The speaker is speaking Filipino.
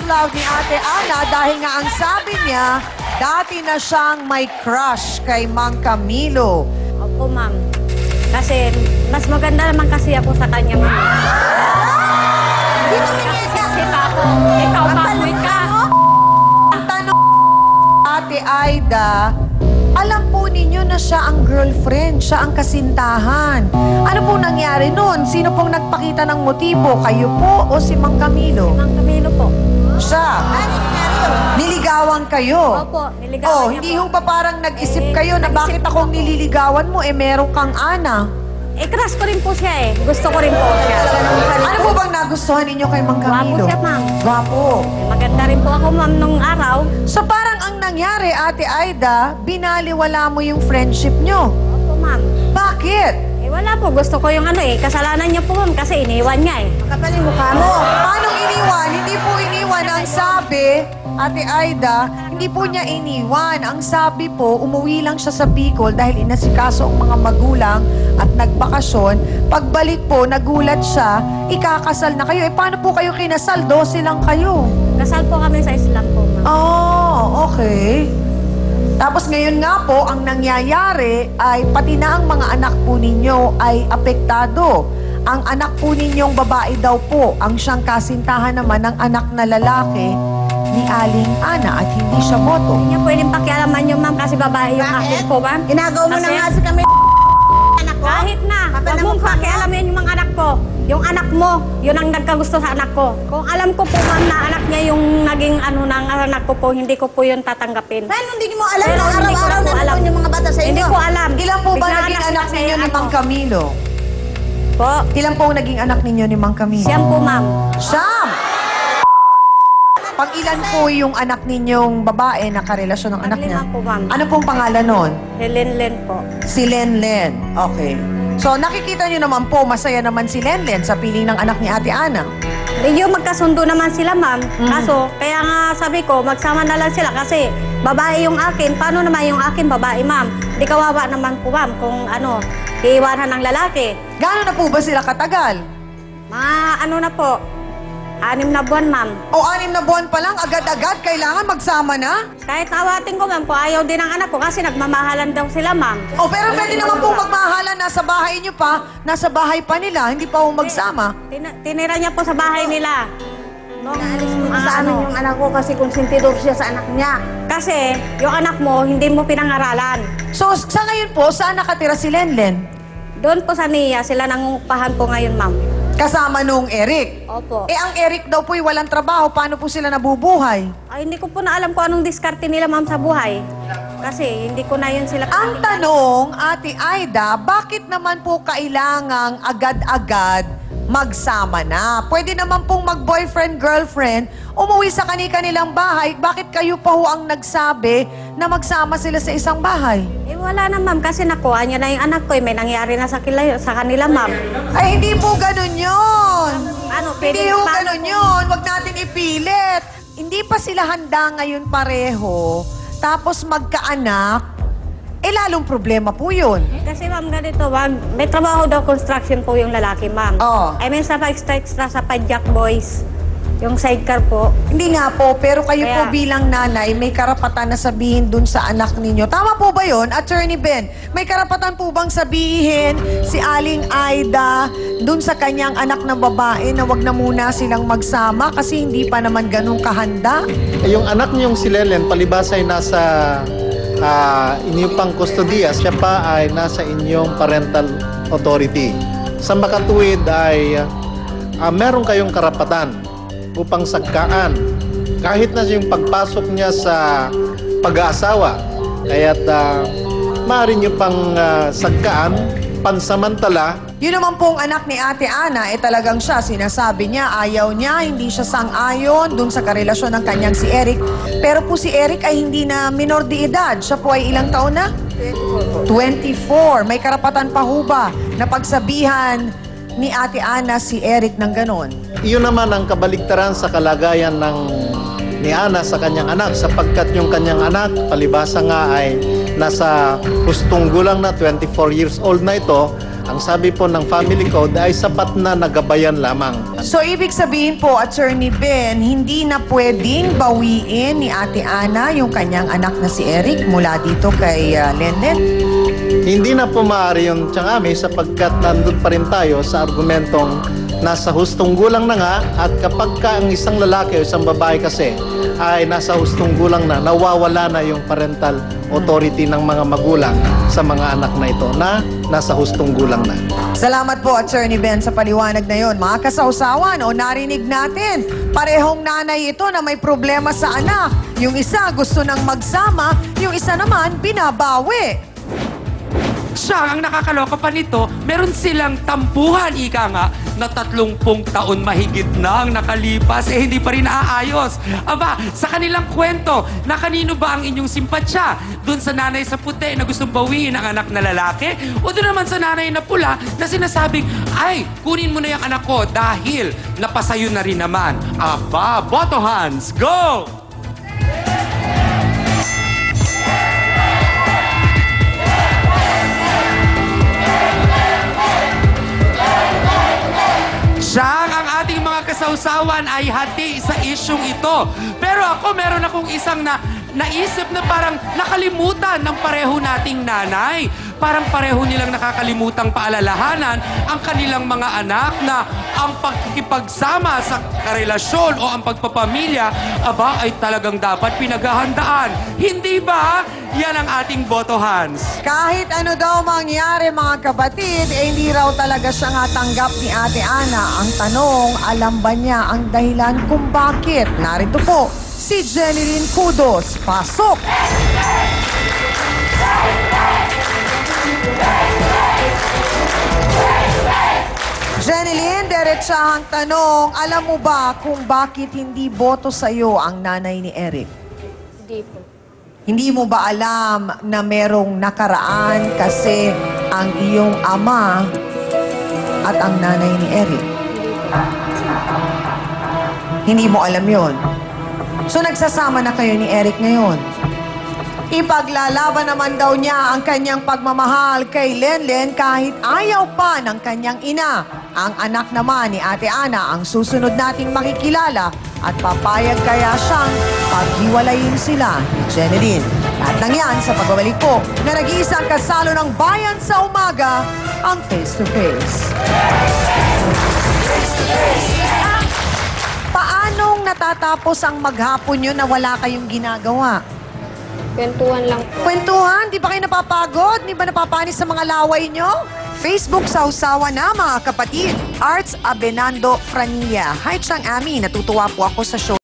love ni Ate Ana dahil nga ang sabi niya, dati na siyang may crush kay Mang Camilo. Opo, ma'am. Kasi mas maganda naman kasi ako sa kanya, ma'am. Kasi pa ako. Ikaw, baboy ka. Ang tanong, Ate Aida, alam po ninyo na siya ang girlfriend, siya ang kasintahan. Ano pong nangyari noon? Sino pong nagpakita ng motibo? Kayo po o si Mang Camilo? Mang Camilo po. Siya. Niligawan kayo? Opo, niligawan niya hindi po. ho ba parang nag-isip Eh, kayo na nag-isip bakit po akong ako. nililigawan mo, meron kang Ana? Crush ko rin po siya eh. Gusto ko rin po siya. Ano po bang nagustuhan ninyo kay Mang Gwapo Camilo? siya, ma'am. Gwapo. Maganda rin po ako, ma'am, nung araw. So parang ang nangyari, Ate Aida, binaliwala mo yung friendship nyo. Opo, ma'am. Bakit? Wala po. Gusto ko yung kasalanan niya po, ma'am, kasi iniwan niya eh. Kapalin mukha mo. Paano iniwan? Hindi po iniwan. Ang sabi, Ate Aida, hindi po niya iniwan. Ang sabi po, umuwi lang siya sa Bicol dahil inasikaso ang mga magulang at nagbakasyon. Pagbalik po, nagulat siya, ikakasal na kayo. Paano po kayo kinasal? 12 lang kayo. Kasal po kami sa Islam po, ma'am. Oh, okay. Tapos ngayon nga po, ang nangyayari ay pati na ang mga anak po ninyo ay apektado. Ang anak po ninyong babae daw po, ang siyang kasintahan naman ng anak na lalaki ni Aling Ana at hindi siya boto. Hindi niya pwedeng pakialaman yung ma'am kasi babae yung akin po, ma'am. Ginagawa mo na Kasi- nga sa kami anak ko. Kahit na, Kapal huwag na mong mukha mo. pakialamin yung mga anak ko. Yung anak mo, yun ang nagkagusto sa anak ko. Kung alam ko po, ma'am, na anak niya yung naging ng anak ko po, hindi ko po yun tatanggapin. Paano hindi mo alam Pero na hindi ko araw-araw po na alam. nandun yung mga bata sa inyo? Hindi ko alam. Ilan po ba Biglaan naging na anak kasi, ninyo ni Mang Camilo? Po, Ilan po naging anak ninyo ni Mang Camilo? siyam po, ma'am. Siyam! Pang-ilan po yung anak ninyong babae na karelasyon ng anak niya? Lima po, ma'am. Ano pong pangalan nun? Helen po. Si Lenlen. Okay. So, nakikita niyo naman po, masaya naman si Lenlen sa piling ng anak ni Ate Ana. Medyo magkasundo naman sila, ma'am. Kaso, kaya nga sabi ko, magsama na lang sila kasi babae yung akin. Paano naman yung akin babae, ma'am? Di kawawa naman po, ma'am, kung iiwanan ng lalaki. Gaano na po ba sila katagal? Mga na po, 6 na buwan, ma'am. O 6 na buwan pa lang, agad-agad, kailangan magsama na? Kahit awatin ko, ma'am, kung ayaw din ng anak ko kasi nagmamahalan daw sila, ma'am. O pero pwede naman po magmahalan, nasa bahay niyo pa, nasa bahay pa nila, hindi pa po magsama. Tinira niya po sa bahay nila. Naalis mo sa amin yung anak ko kasi konsentidor siya sa anak niya. Kasi yung anak mo, hindi mo pinangaralan. So, sa ngayon po, saan nakatira si Lenlen? Doon po sa NIA, sila nangungupahan po ngayon, ma'am. Kasama nung Eric. Opo. Ang Eric daw po'y walang trabaho, paano po sila nabubuhay? Ay, hindi ko po na alam kung anong diskarte nila, ma'am, sa buhay. Kasi hindi ko na yun sila... Ang tanong, Ate Aida, bakit naman po kailangang agad-agad magsama na? Pwede naman pong mag-boyfriend, girlfriend, umuwi sa kanilang bahay. Bakit kayo pa ho ang nagsabi na magsama sila sa isang bahay? Wala na, ma'am, kasi nakuha niya na yung anak ko. May nangyari na sa kanila, ma'am. Ay, hindi po ganun yun. Hindi ho paano ganun po- yun. Huwag natin ipilit. Hindi pa sila handa ngayon pareho, tapos magkaanak, lalong problema po yun. Kasi, ma'am, ganito, ma'am. May trabaho daw construction po yung lalaki, ma'am. Oo. I mean, sa extra sa Padjak Boys. Yung sidecar po. Hindi nga po, pero kayo po Kaya- bilang nanay, may karapatan na sabihin dun sa anak ninyo. Tama po ba yun, Attorney Ben? May karapatan po bang sabihin si Aling Aida dun sa kanyang anak na babae na wag na muna silang magsama kasi hindi pa naman ganun kahanda? Yung anak niyong si Lelen, palibas ay nasa inyong pang kustodiya, siya pa ay nasa inyong parental authority. Sa makatuwid ay meron kayong karapatan upang sagkaan kahit na yung pagpasok niya sa pag-aasawa. Kaya't maaari niyo pang sagkaan pansamantala. Yun naman pong anak ni Ate Ana, talagang siya, sinasabi niya, ayaw niya, hindi siya sang-ayon dun sa karelasyon ng kanyang si Eric. Pero po si Eric ay hindi na minor de edad. Siya po ay ilang taon na? 24. May karapatan pa ho ba na pagsabihan ni Ate Ana si Eric ng ganon? Iyon naman ang kabaligtaran sa kalagayan ni Ana sa kanyang anak, sapagkat yung kanyang anak, palibasa nga ay nasa hustong gulang na 24 years old na ito, Ang sabi po ng family code ay sapat na nagabayan lamang. So, ibig sabihin po, Attorney Ben, hindi na pwedeng bawiin ni Ate Ana yung kanyang anak na si Eric mula dito kay Lenlen? Hindi na po maaari yun tsangami sapagkat nandun pa rin tayo sa argumentong nasa hustong gulang na nga at kapag ka ang isang lalaki o isang babae kasi ay nasa hustong gulang na, nawawala na yung parental authority ng mga magulang sa mga anak na ito na nasa hustong gulang na. Salamat po, Attorney Ben, sa paliwanag na yon. Mga kasausawan, o narinig natin, parehong nanay ito na may problema sa anak. Yung isa gusto nang magsama, yung isa naman binabawi. Siya, ang nakakaloka pa nito, meron silang tampuhan, ika nga, na 30 taon mahigit na ang nakalipas, hindi pa rin naaayos. Aba, sa kanilang kwento, na kanino ba ang inyong simpatsya? Doon sa nanay sa puti na gustong bawiin ang anak na lalaki? O doon naman sa nanay na pula na sinasabing, ay, kunin mo na yung anak ko dahil napasayo na rin naman. Aba, boto hands, go! Siyang ang ating mga kasawsawan ay hati sa isyong ito. Pero ako, meron akong isang naisip na parang nakalimutan ng pareho nating nanay. Parang pareho nilang nakakalimutang paalalahanan ang kanilang mga anak na ang pagkikipagsama sa karelasyon o ang pagpapamilya, aba, ay talagang dapat pinaghahandaan. Hindi ba? Yan ang ating boto hands. Kahit ano daw mangyari, mga kapatid, hindi raw talaga siya nga tanggap ni Ate Ana. Ang tanong, alam ba niya ang dahilan kung bakit? Narito po, si Jeneline Kudos. Pasok! Jeneline, diretsahang tanong, alam mo ba kung bakit hindi boto sa'yo ang nanay ni Eric? Hindi po. Hindi mo ba alam na merong nakaraan kasi ang iyong ama at ang nanay ni Eric? Hindi mo alam yon. So nagsasama na kayo ni Eric ngayon. Ipaglalaban naman daw niya ang kanyang pagmamahal kay Lenlen kahit ayaw pa ng kanyang ina. Ang anak naman ni Ate Ana ang susunod nating makikilala at papayag kaya siyang paghiwalayin sila ni Jeneline. Lahat ng yan sa pagbabalik po na nag-iisang kasalo ng bayan sa umaga, ang Face to Face. Paanong natatapos ang maghapon nyo na wala kayong ginagawa? Kwentuhan lang po. Kwentuhan? Di ba kayo napapagod? Di ba napapanis sa mga laway nyo? Facebook Sausawa na, mga kapatid. Arts Abenando Franilla. Hi, Chang Ami. Natutuwa po ako sa show